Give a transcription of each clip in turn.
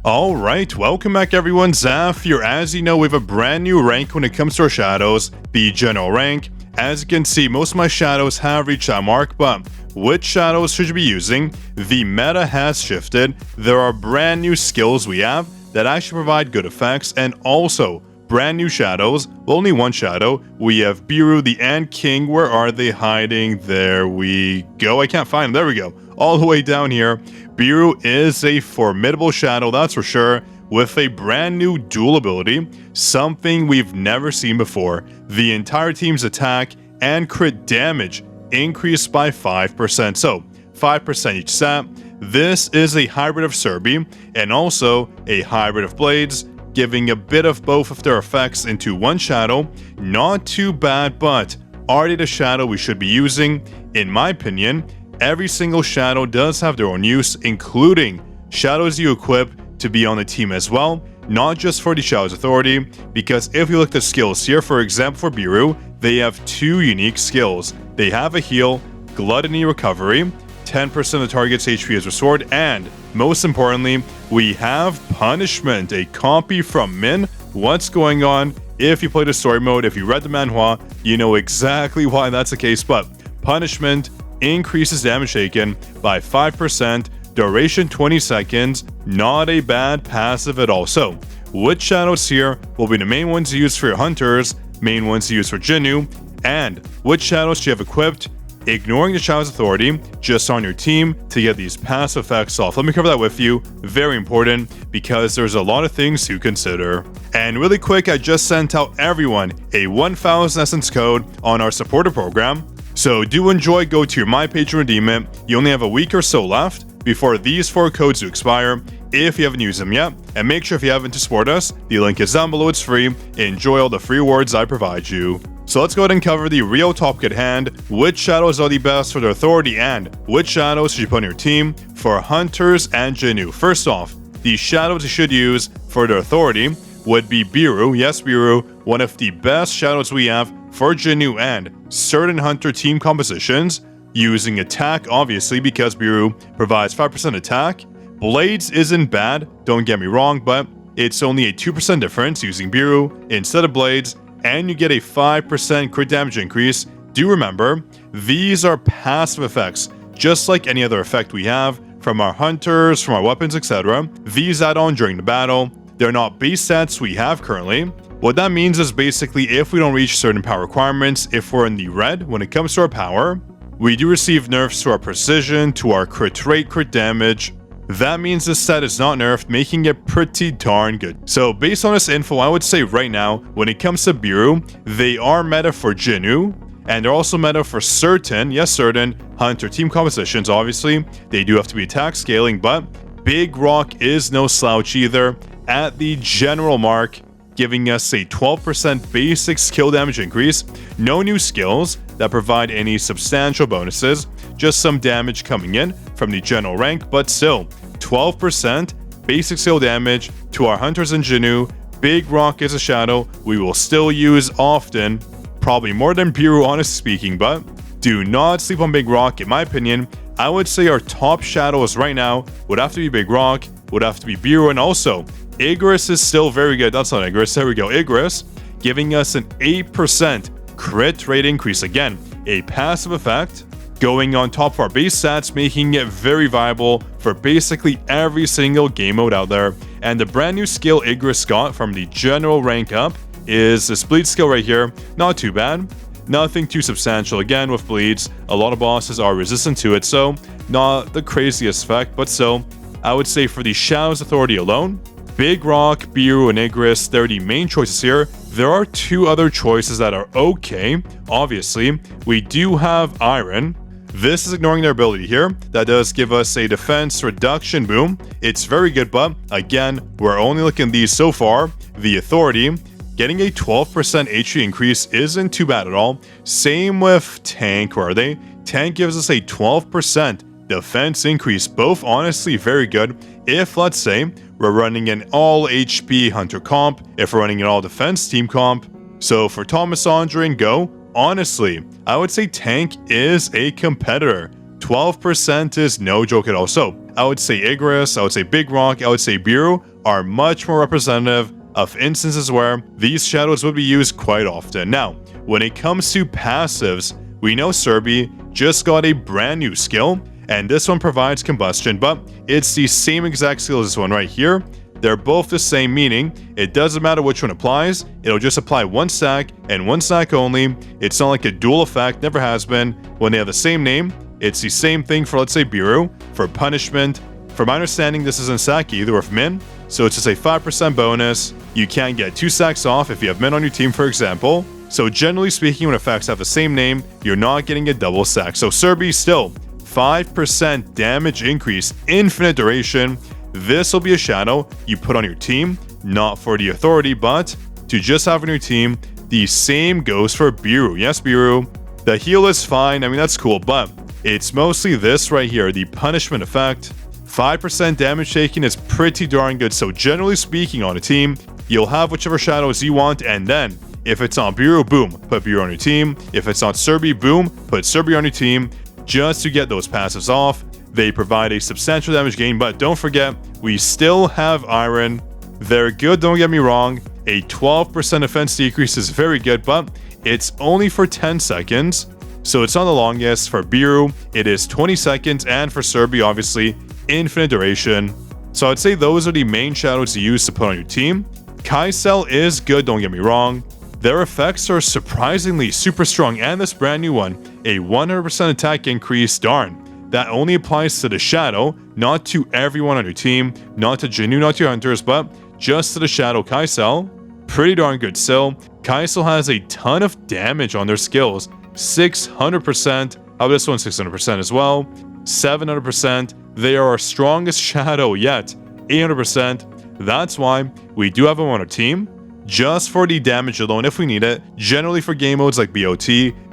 Alright, welcome back everyone, Zaf here. As you know, we have a brand new rank when it comes to our shadows, the general rank. As you can see, most of my shadows have reached that mark, but which shadows should you be using? The meta has shifted. There are brand new skills we have that actually provide good effects, and also brand new shadows. Well, only one shadow. We have BERU, the Ant King. Where are they hiding? There we go. I can't find them. There we go. All the way down here. BERU is a formidable shadow, that's for sure, with a brand new dual ability, something we've never seen before. The entire team's attack and crit damage increased by 5%, so 5% each set. This is a hybrid of Serbi and also a hybrid of Blades, giving a bit of both of their effects into one shadow. Not too bad, but are they the shadow we should be using? In my opinion, every single shadow does have their own use, including shadows you equip to be on the team as well, not just for the Shadows Authority, because if you look at the skills here, for example for BERU, they have two unique skills. They have a heal, Gluttony Recovery, 10% of the target's HP is restored, and most importantly, we have Punishment, a copy from Min. What's going on? If you played the story mode, if you read the manhwa, you know exactly why that's the case, but Punishment increases damage taken by 5%, duration 20 seconds, not a bad passive at all. So, which shadows here will be the main ones used for your hunters, main ones used for jinwoo, and which shadows do you have equipped, ignoring the Shadows Authority, just on your team to get these passive effects off? Let me cover that with you, very important, because there's a lot of things to consider. And really quick, I just sent out everyone a 1000 essence code on our supporter program. So do enjoy, go to your My page and redeem it. You only have a week or so left before these 4 codes do expire, if you haven't used them yet. And make sure if you haven't to support us, the link is down below, it's free. Enjoy all the free rewards I provide you. So let's go ahead and cover the real topic at hand. Which shadows are the best for their authority, and which shadows should you put on your team for hunters and jinwoo? First off, the shadows you should use for their authority would be BERU. Yes, BERU, one of the best shadows we have for jinwoo and certain hunter team compositions, using attack obviously because BERU provides 5% attack. Blades isn't bad, don't get me wrong, but it's only a 2% difference using BERU instead of Blades, and you get a 5% crit damage increase. Do remember, these are passive effects, just like any other effect we have from our hunters, from our weapons, etc. These add on during the battle. They're not base stats we have currently. What that means is basically if we don't reach certain power requirements, if we're in the red when it comes to our power, we do receive nerfs to our precision, to our crit rate, crit damage. That means this set is not nerfed, making it pretty darn good. So based on this info, I would say right now, when it comes to BERU, they are meta for jinwoo, and they're also meta for certain, yes certain, hunter team compositions. Obviously, they do have to be attack scaling, but Big Rock is no slouch either, at the general mark, giving us a 12% basic skill damage increase. No new skills that provide any substantial bonuses, just some damage coming in from the general rank, but still 12% basic skill damage to our hunters and jinwoo. Big Rock is a shadow we will still use often, probably more than BERU honestly speaking, but do not sleep on Big Rock. In my opinion, I would say our top shadows right now would have to be Big Rock, would have to be BERU, and also Igris is still very good. That's not Igris. There we go. Igris giving us an 8% crit rate increase. Again, a passive effect going on top of our base stats, making it very viable for basically every single game mode out there. And the brand new skill Igris got from the general rank up is this bleed skill right here. Not too bad. Nothing too substantial. Again, with bleeds, a lot of bosses are resistant to it, so not the craziest effect, but still, I would say for the Shadows Authority alone, Big Rock, BERU, and Igris, they're the main choices here. There are 2 other choices that are okay. Obviously, we do have Iron. This is ignoring their ability here. That does give us a defense reduction boom. It's very good, but again, we're only looking at these so far. The Authority, getting a 12% HP increase isn't too bad at all. Same with Tank, where are they? Tank gives us a 12% defense increase, both honestly very good. If, let's say, we're running an all HP hunter comp, if we're running an all defense team comp. So for Thomas Andre and Go, honestly, I would say Tank is a competitor. 12% is no joke at all. So I would say Igris, I would say Big Rock, I would say BERU are much more representative of instances where these shadows would be used quite often. Now, when it comes to passives, we know Serbi just got a brand new skill, and this one provides combustion, but it's the same exact skill as this one right here. They're both the same, meaning it doesn't matter which one applies, it'll just apply one stack and one stack only. It's not like a dual effect, never has been. When they have the same name, it's the same thing for, let's say, BERU. For punishment, from my understanding, this isn't stack either with min, so it's just a 5% bonus. You can't get 2 stacks off if you have min on your team, for example. So generally speaking, when effects have the same name, you're not getting a double stack. So Serbi still 5% damage increase, infinite duration. This will be a shadow you put on your team, not for the authority, but to just have on your team. The same goes for BERU. Yes, BERU. The heal is fine, I mean that's cool, but it's mostly this right here, the punishment effect. 5% damage taken is pretty darn good, so generally speaking on a team, you'll have whichever shadows you want, and then if it's on BERU, boom, put BERU on your team. If it's on Serbi, boom, put Serbi on your team, just to get those passives off. They provide a substantial damage gain, but don't forget, we still have Iron. They're good, don't get me wrong. A 12% defense decrease is very good, but it's only for 10 seconds, so it's not the longest. For BERU, it is 20 seconds, and for Serbi, obviously, infinite duration. So I'd say those are the main shadows to use to put on your team. Kaisel is good, don't get me wrong. Their effects are surprisingly super strong, and this brand new one, a 100% attack increase, darn. That only applies to the shadow, not to everyone on your team, not to jinwoo, not to your hunters, but just to the shadow Kaisel. Pretty darn good still. Kaisel has a ton of damage on their skills. 600%. How about this one? 600% as well. 700%. They are our strongest shadow yet. 800%. That's why we do have them on our team, just for the damage alone if we need it. Generally for game modes like BOT,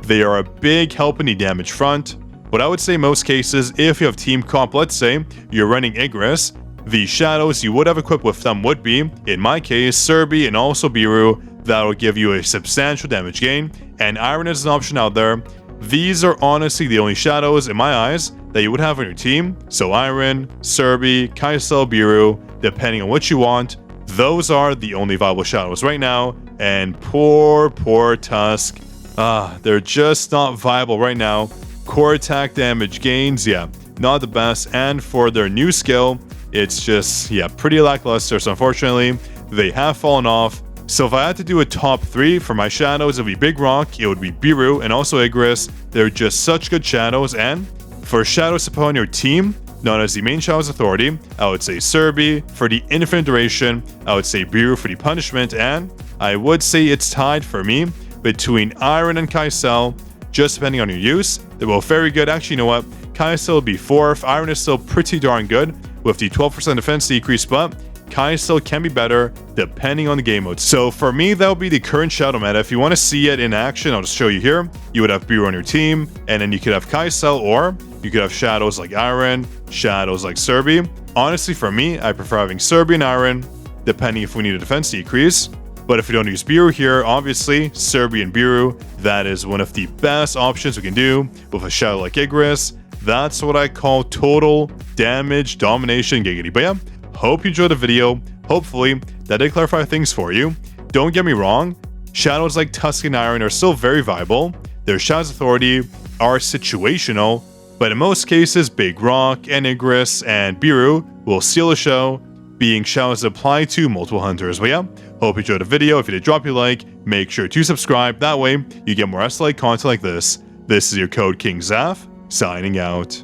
they are a big help in the damage front. But I would say most cases, if you have team comp, let's say you're running Igris, the shadows you would have equipped with them would be, in my case, Serbi and also BERU. That will give you a substantial damage gain, and Iron is an option out there. These are honestly the only shadows in my eyes that you would have on your team. So Iron, Serbi, Kaisel, BERU, depending on what you want. Those are the only viable shadows right now, and poor Tusk. They're just not viable right now. Core attack damage gains, yeah, not the best, and for their new skill, it's just, yeah, pretty lackluster, so unfortunately, they have fallen off. So if I had to do a top 3 for my shadows, it would be Big Rock, it would be BERU, and also Igris. They're just such good shadows, and for shadows to put on your team, known as the main shadow's authority, I would say Serbi. For the infinite duration, I would say BERU for the punishment, and I would say it's tied for me between Iron and Kaisel, just depending on your use. They're both very good. Actually, you know what? Kaisel will be 4th. Iron is still pretty darn good with the 12% defense decrease, but Kaisel can be better depending on the game mode. So for me, that would be the current shadow meta. If you want to see it in action, I'll just show you here. You would have BERU on your team, and then you could have Kaisel, or you could have shadows like Iron, shadows like Serbi. Honestly, for me, I prefer having Serbi and Iron, depending if we need a defense decrease. But if you don't use BERU here, obviously, Serbi and BERU, that is one of the best options we can do with a shadow like Igris. That's what I call total damage domination giggity. But yeah, hope you enjoyed the video. Hopefully, that did clarify things for you. Don't get me wrong, shadows like Tusk and Iron are still very viable. Their Shadow's authority are situational, but in most cases, Big Rock and Igris and BERU will steal the show, being shadows that apply to multiple hunters. But yeah, hope you enjoyed the video. If you did, drop your like, make sure to subscribe. That way, you get more SLA content like this. This is your Code King Zaf, signing out.